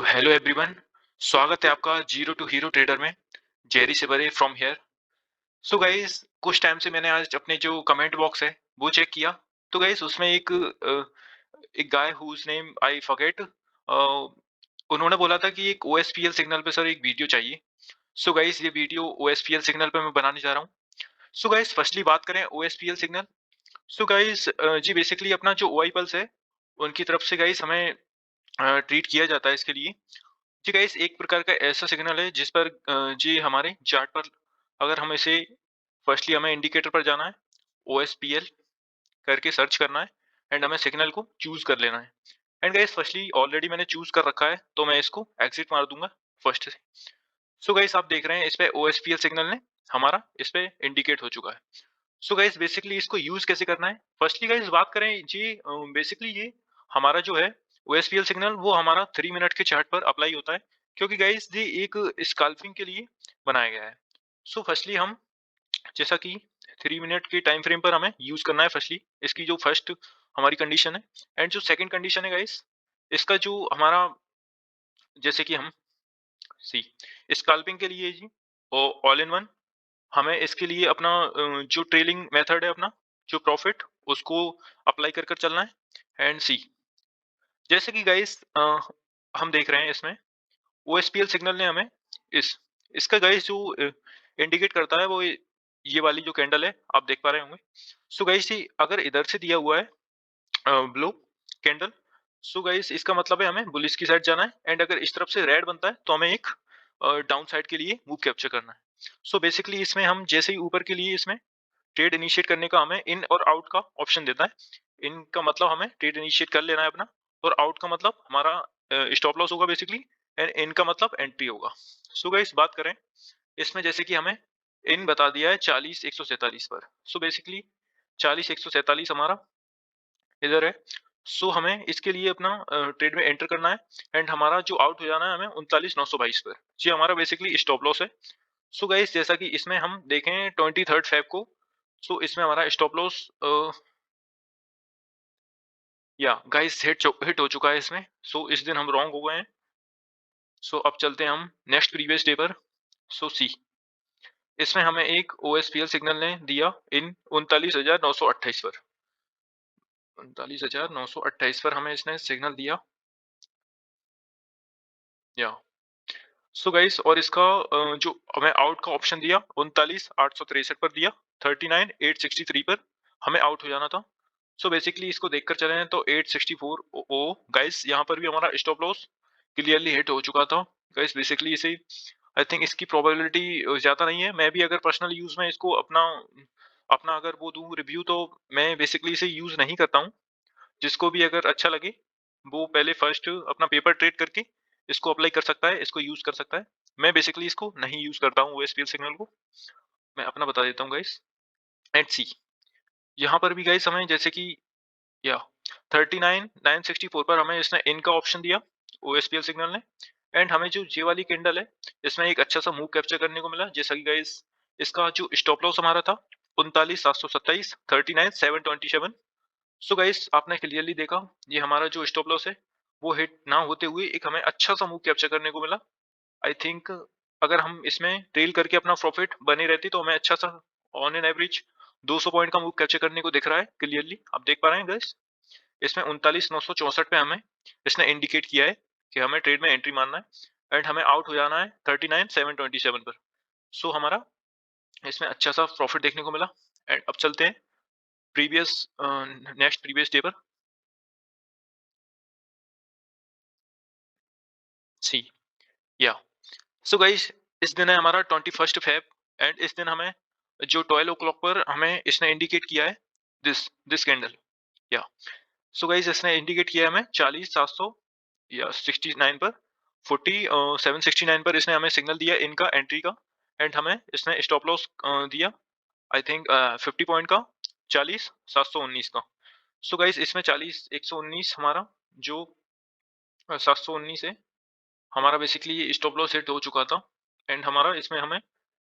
Hello everyone. स्वागत है आपका जीरो टू हीरो ट्रेडर में। जेरी से बरे फ्रॉम हियर। सो गाइस, कुछ टाइम से मैंने आज अपने जो कमेंट बॉक्स है वो चेक किया। तो गाइस उसमें एक गाय हुज नेम आई फॉरगेट, उन्होंने बोला था कि एक ओएसपीएल सिग्नल पे सर एक वीडियो चाहिए। सो गाइस ये वीडियो ओएसपीएल सिग्नल पे मैं बनाने जा रहा हूँ। सो गाइस फर्स्टली बात करें ओएसपीएल सिग्नल। सो गाइस जी बेसिकली अपना जो ओआई पल्स है उनकी तरफ से गाइस हमें ट्रीट किया जाता है इसके लिए। जी गाइस एक प्रकार का ऐसा सिग्नल है जिस पर जी हमारे चार्ट पर अगर हम इसे फर्स्टली हमें इंडिकेटर पर जाना है, ओएसपीएल करके सर्च करना है एंड हमें सिग्नल को चूज कर लेना है। एंड गाइस फर्स्टली ऑलरेडी मैंने चूज कर रखा है तो मैं इसको एग्जिट मार दूंगा फर्स्ट से। सो गाइस आप देख रहे हैं इस पे ओएसपीएल सिग्नल ने हमारा इस पे इंडिकेट हो चुका है। सो गाइस बेसिकली इसको यूज कैसे करना है, फर्स्टली गाइस बात करें जी बेसिकली ये हमारा जो है ओएसपीएल सिग्नल वो हमारा 3 मिनट के चार्ट पर अप्लाई होता है, क्योंकि गाइस ये एक स्कैल्पिंग के लिए बनाया गया है। सो फर्स्टली हम जैसा कि 3 मिनट के टाइम फ्रेम पर हमें यूज करना है फर्स्टली इसकी जो फर्स्ट हमारी कंडीशन है। एंड जो सेकंड कंडीशन है गाइस इसका जो हमारा जैसे कि हम सी स्कैल्पिंग के लिए जी ऑल इन वन हमें इसके लिए अपना जो ट्रेलिंग मेथड है अपना जो प्रॉफिट उसको अप्लाई कर कर चलना है। एंड सी जैसे कि गाइस हम देख रहे हैं इसमें ओएसपीएल सिग्नल ने हमें इस इसका गाइस जो इंडिकेट करता है वो ये वाली जो कैंडल है आप देख पा रहे होंगे। सो गाइस ये अगर इधर से दिया हुआ है ब्लू कैंडल, सो गाइस इसका मतलब है हमें बुलिश की साइड जाना है। एंड अगर इस तरफ से रेड बनता है तो हमें एक डाउन साइड के लिए मूव कैप्चर करना है। सो बेसिकली इसमें हम जैसे ही ऊपर के लिए इसमें ट्रेड इनिशिएट करने का हमें इन और आउट का ऑप्शन देता है। इन का मतलब हमें ट्रेड इनिशिएट कर लेना है अपना, और आउट का मतलब हमारा स्टॉप लॉस होगा बेसिकली, एंड इन का मतलब एंट्री होगा। सो गाइस बात करें इसमें जैसे कि हमें इन बता दिया है 40,147 पर। सो बेसिकली 40,147 हमारा इधर है। सो हमें इसके लिए अपना ट्रेड में एंटर करना है एंड हमारा जो आउट हो जाना है हमें 39,922 पर। जी हमारा बेसिकली स्टॉप लॉस है। सो गाइस जैसा कि इसमें हम देखें 23 फेब को, सो इसमें हमारा स्टॉप लॉस या गाइस हिट हो चुका है इसमें। सो इस दिन हम रॉन्ग हो गए हैं। सो अब चलते हैं हम नेक्स्ट प्रीवियस डे पर। सो सी इसमें हमें एक ओएसपीएल सिग्नल ने दिया इन 39,928 पर। 39,928 पर हमें इसने सिग्नल दिया या सो गाइस, और इसका जो हमें आउट का ऑप्शन दिया 39,863 पर दिया, 39,863 पर हमें आउट हो जाना था। सो बेसिकली इसको देखकर चले हैं तो 864 ओ गाइस यहाँ पर भी हमारा स्टॉप लॉस क्लियरली हिट हो चुका था। गाइस बेसिकली इसे आई थिंक इसकी प्रोबेबिलिटी ज्यादा नहीं है। मैं भी अगर पर्सनल यूज में इसको अपना अपना अगर वो दूं रिव्यू तो मैं बेसिकली इसे यूज नहीं करता हूँ। जिसको भी अगर अच्छा लगे वो पहले फर्स्ट अपना पेपर ट्रेड करके इसको अप्लाई कर सकता है, इसको यूज कर सकता है। मैं बेसिकली इसको नहीं यूज करता हूँ ओएसपीएल सिग्नल को। मैं अपना बता देता हूँ गाइस। एंड सी यहाँ पर भी गाइस हमें जैसे कि या 39,964 पर हमें इसने इन का ऑप्शन दिया ओएसपीएल सिग्नल ने। एंड हमें जो जे वाली कैंडल है इसमें एक अच्छा सा मूव कैप्चर करने को मिला, जैसा कि गाइस इसका जो स्टॉप लॉस हमारा था 39,727, 39,727। सो गाइस आपने क्लियरली देखा ये हमारा जो स्टॉप लॉस है वो हिट ना होते हुए एक हमें अच्छा सा मूव कैप्चर करने को मिला। आई थिंक अगर हम इसमें ट्रेल करके अपना प्रॉफिट बने रहती तो हमें अच्छा सा ऑन एन एवरेज 200 पॉइंट का मूव कैप्चर करने को दिख रहा है क्लियरली आप देख पा रहे हैं गाइस। इसमें 39,964 पे हमें इसने इंडिकेट किया है कि हमें ट्रेड में एंट्री मारना है एंड हमें आउट हो जाना है 39,727 पर। सो हमारा इसमें अच्छा सा प्रॉफिट देखने को मिला। एंड अब चलते हैं प्रीवियस नेक्स्ट प्रीवियस डे पर। सी या सो गाइस इस दिन है हमारा 21 फेब। एंड इस दिन हमें जो 12 o'clock पर हमें इसने इंडिकेट किया है दिस कैंडल या सो गाइस इसने इंडिकेट किया है हमें 40,700 या 69 पर 769 पर इसने हमें सिग्नल दिया इनका एंट्री का। एंड हमें इसने स्टॉप लॉस दिया आई थिंक 50 पॉइंट का 40,719 का। सो गाइस इसमें 40,119 हमारा जो 719 है हमारा बेसिकली स्टॉप लॉस हिट हो चुका था। एंड हमारा इसमें हमें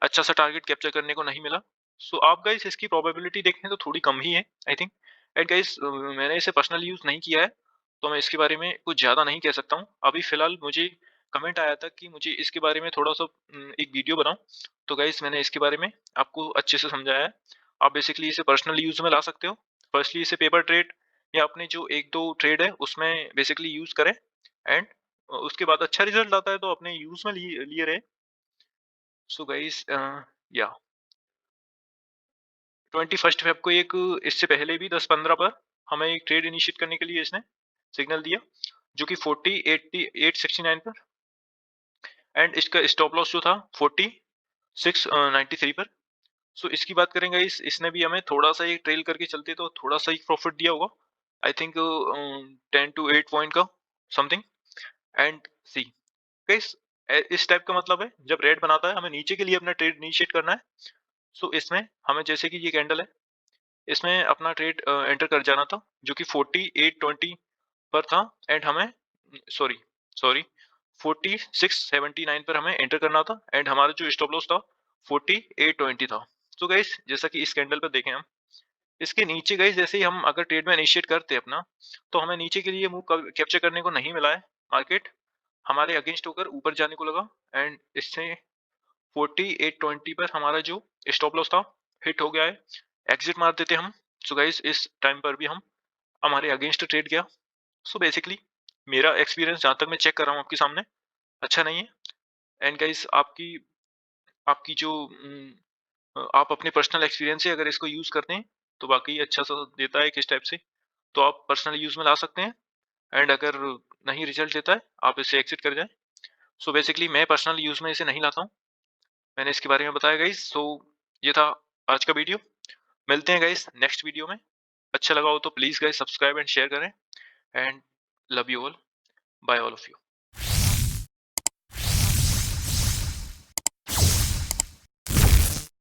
अच्छा सा टारगेट कैप्चर करने को नहीं मिला। सो आप गाइस इसकी प्रोबेबिलिटी देखें तो थोड़ी कम ही है आई थिंक। एंड गाइस मैंने इसे पर्सनल यूज नहीं किया है। तो मैं इसके बारे में कुछ ज़्यादा नहीं कह सकता हूँ। अभी फ़िलहाल मुझे कमेंट आया था कि मुझे इसके बारे में थोड़ा-सा एक वीडियो बनाऊँ, तो गाइस मैंने इसके बारे में आपको अच्छे से समझाया है। आप बेसिकली इसे पर्सनल यूज़ में ला सकते हो। फर्स्टली इसे पेपर ट्रेड या अपने जो 1-2 ट्रेड है उसमें बेसिकली यूज़ करें एंड उसके बाद अच्छा रिज़ल्ट आता है तो अपने यूज़ में लिए लिए रहे। सो गाइस या 21 फ़ेब को एक इससे पहले भी 10-15 पर हमें एक ट्रेड इनिशिएट करने के लिए इसने सिग्नल दिया, जो कि 40 80 869 पर एंड इसका स्टॉप लॉस जो था 4693 पर। सो इसकी बात करें गाइस, इसने भी हमें थोड़ा-सा ये ट्रेल करके चलते तो थोड़ा-सा ही प्रॉफिट दिया होगा। आई थिंक 10 टू 8 पॉइंट का समथिंग एंड सी गाइस इस टाइप का मतलब है जब रेड बनाता है हमें नीचे के लिए अपना ट्रेड इनिशिएट करना है। सो इसमें हमें जैसे कि ये कैंडल है, इसमें अपना ट्रेड एंटर कर जाना था जो कि 4820 पर था एंड हमें सॉरी सॉरी 4679 पर हमें एंटर करना था एंड हमारा जो स्टॉप लॉस था 4820 था। तो गाइस जैसा कि इस कैंडल पर देखें हम, इसके नीचे गाइस जैसे ही हम अगर ट्रेड में इनिशिएट करते हैं अपना, तो हमें नीचे के लिए मूव कैप्चर करने को नहीं मिला है। मार्केट हमारे अगेंस्ट होकर ऊपर जाने को लगा एंड इससे 4820 पर हमारा जो स्टॉप लॉस था हिट हो गया है। एग्जिट मार देते हम। सो गाइस इस टाइम पर भी हम हमारे अगेंस्ट ट्रेड गया। सो बेसिकली मेरा एक्सपीरियंस जहाँ तक मैं चेक कर रहा हूँ आपके सामने अच्छा नहीं है एंड गाइस आपकी आपकी जो आप अपने पर्सनल एक्सपीरियंस से अगर इसको यूज़ करते हैं तो वाक़ई अच्छा सा देता है किस टाइप से, तो आप पर्सनल यूज़ में ला सकते हैं एंड अगर नहीं रिजल्ट देता है आप इसे एग्जिट कर जाएँ। सो बेसिकली मैं पर्सनल यूज़ में इसे नहीं लाता हूँ। मैंने इसके बारे में बताया गाइस। सो ये था आज का वीडियो। मिलते हैं गाइस नेक्स्ट वीडियो में। अच्छा लगा हो तो please guys subscribe and share करें and love you all. Bye all of you.